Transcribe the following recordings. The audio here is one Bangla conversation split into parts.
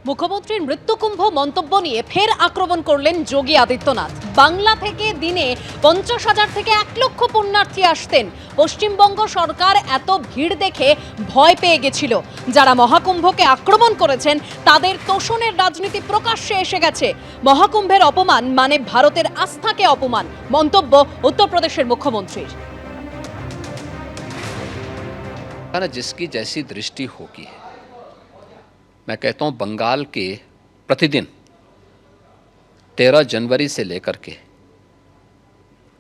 মুখ্যমন্ত্রীর মৃত্যুকুম্ভ মন্তব্য নিয়ে ফের আক্রমণ করলেন যোগী আদিত্যনাথ। বাংলা থেকে দিনে 50,000 থেকে 1 লক্ষ পুণ্যার্থী আসতেন। পশ্চিমবঙ্গ সরকার এত ভিড় দেখে ভয় পেয়ে গেছিল। যারা মহাকুম্ভকে আক্রমণ করেছেন তাদের তোষণের রাজনীতি প্রকাশ্যে এসে গেছে। মহাকুম্ভের অপমান মানে ভারতের আস্থাকে অপমান, মন্তব্য উত্তরপ্রদেশের মুখ্যমন্ত্রীর। जिसकी जैसी दृष्टि होगी, मैं कहता हूँ बंगाल के प्रतिदिन 13 जनवरी से लेकर के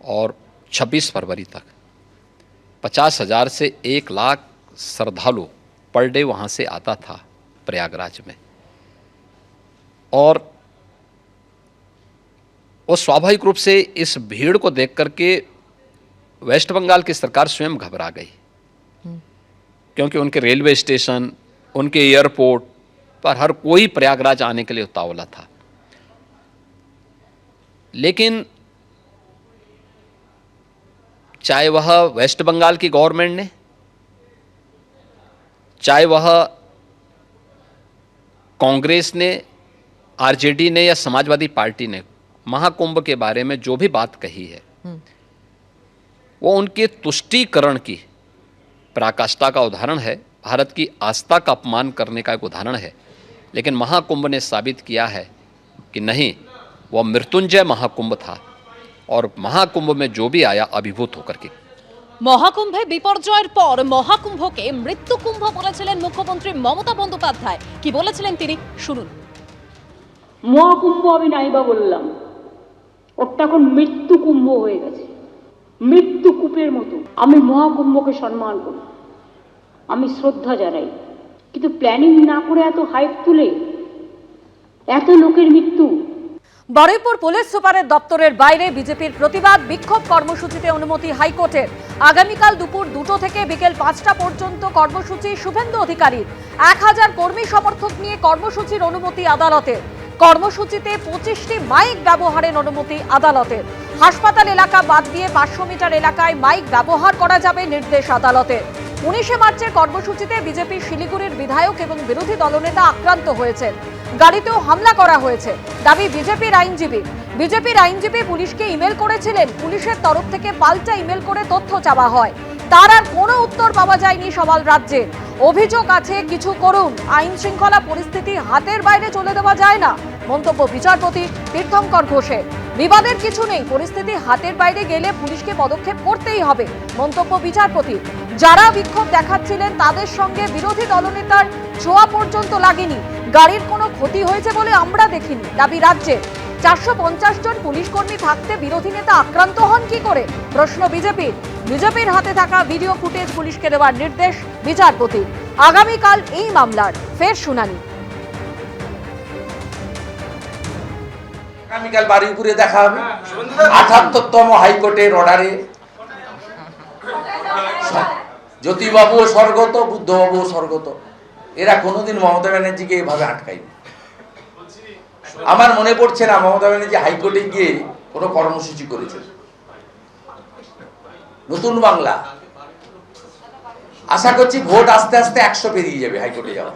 और 26 फरवरी तक 50,000 से 1 लाख श्रद्धालु पर डे वहाँ से आता था प्रयागराज में। और वो स्वाभाविक रूप से इस भीड़ को देख करके वेस्ट बंगाल की सरकार स्वयं घबरा गई, क्योंकि उनके रेलवे स्टेशन, उनके एयरपोर्ट पर हर कोई प्रयागराज आने के लिए उतावला था। लेकिन चाहे वह वेस्ट बंगाल की गवर्नमेंट ने, चाहे वह कांग्रेस ने, आरजेडी ने या समाजवादी पार्टी ने महाकुंभ के बारे में जो भी बात कही है वो उनके तुष्टीकरण की पराकाष्ठा का उदाहरण है, भारत की आस्था का अपमान करने का एक उदाहरण है। लेकिन महाकुंभ ने साबित किया है कि नहीं, वह मृत्युंजय महाकुंभ था और महाकुंभ में जो भी आया अभिभूत होकर के। মহাকুম্ভে বিপর্যয়ের পর মহাকুম্ভকে মৃত্যুকুম্ভ বলেছিলেন মুখ্যমন্ত্রী মমতা বন্দ্যোপাধ্যায়। কি বলেছিলেন তিনি, শুনুন। মহাকুম্ভ আমি নাইবা বললাম, ওটা এখন মৃত্যুকুম্ভ হয়ে গেছে, মৃত্যুকূপের মতো। আমি মহাকুম্ভকে সম্মান করি, আমি শ্রদ্ধা জানাই, কিন্তু প্ল্যানিং না করে এত হাইপ তুলে এত লোকের মৃত্যু। বারুইপুর পুলিশ সুপারের দপ্তরের বাইরে বিজেপির প্রতিবাদ বিক্ষোভ কর্মসূচিতে অনুমতি হাইকোর্টের। আগামীকাল দুপুর 2টো থেকে বিকেল 5টা পর্যন্ত কর্মসূচি শুভেন্দু অধিকারীর। 1000 কর্মী সমর্থক নিয়ে কর্মসূচির অনুমতি আদালতের। কর্মসূচিতে 25টি মাইক ব্যবহারের অনুমতি আদালতের। হাসপাতাল এলাকা বাদ দিয়ে 500 মিটার এলাকায় মাইক ব্যবহার করা যাবে, নির্দেশ আদালতের। 19শে মার্চের কর্মসূচিতে বিজেপি শিলিগুড়ির বিধায়ক এবং বিরোধী দলনেতা আক্রান্ত হয়েছেন। গাড়িতেও হামলা করা হয়েছে, দাবি বিজেপির আইনজীবী। বিজেপির আইনজীবী পুলিশকে ইমেল করেছিলেন, পুলিশের তরফ থেকে পাল্টা ইমেল করে তথ্য চাওয়া হয়, তার আর কোনো উত্তর পাওয়া যায়নি সওয়াল রাজ্যে। অভিযোগ আছে, কিছু করুন, আইন শৃঙ্খলা পরিস্থিতি হাতের বাইরে চলে দেওয়া যায় না, মন্তব্য বিচারপতি তীর্থঙ্কর ঘোষের। বিবাদের কিছু নেই, পরিস্থিতি হাতের বাইরে গেলে পুলিশকে পদক্ষেপ করতেই হবে, মন্তব্য বিচারপতি। যারা বিক্ষোভ দেখাচ্ছিলেন তাদের সঙ্গে বিরোধী দলনেতার ছোঁয়া পর্যন্ত লাগেনি, গাড়ির কোনো ক্ষতি হয়েছে বলে আমরা দেখিনি, দাবি রাজ্যে। 450 জন পুলিশ কর্মী থাকতে বিরোধী নেতা আক্রান্ত হন কি করে, প্রশ্ন বিজেপির। বিজেপির হাতে থাকা ভিডিও ফুটেজ পুলিশকে দেওয়ার নির্দেশ বিচারপতি। আগামীকাল এই মামলার ফের শুনানি। আগামীকাল বারুইপুরে দেখা হবে 78তম হাইকোর্টের অর্ডারে। জ্যোতিবাবু স্বর্গত, বুদ্ধবাবু স্বর্গত, এরা কোনোদিন মমতা ব্যানার্জিকে এভাবে আটকায়নি। আমার মনে পড়ছে না মমতা ব্যানার্জি হাইকোর্টে গিয়ে কোনো কর্মসূচি করেছে। নতুন বাংলা, আশা করছি ভোট আস্তে আস্তে 100 পেরিয়ে যাবে হাইকোর্টে যাওয়া।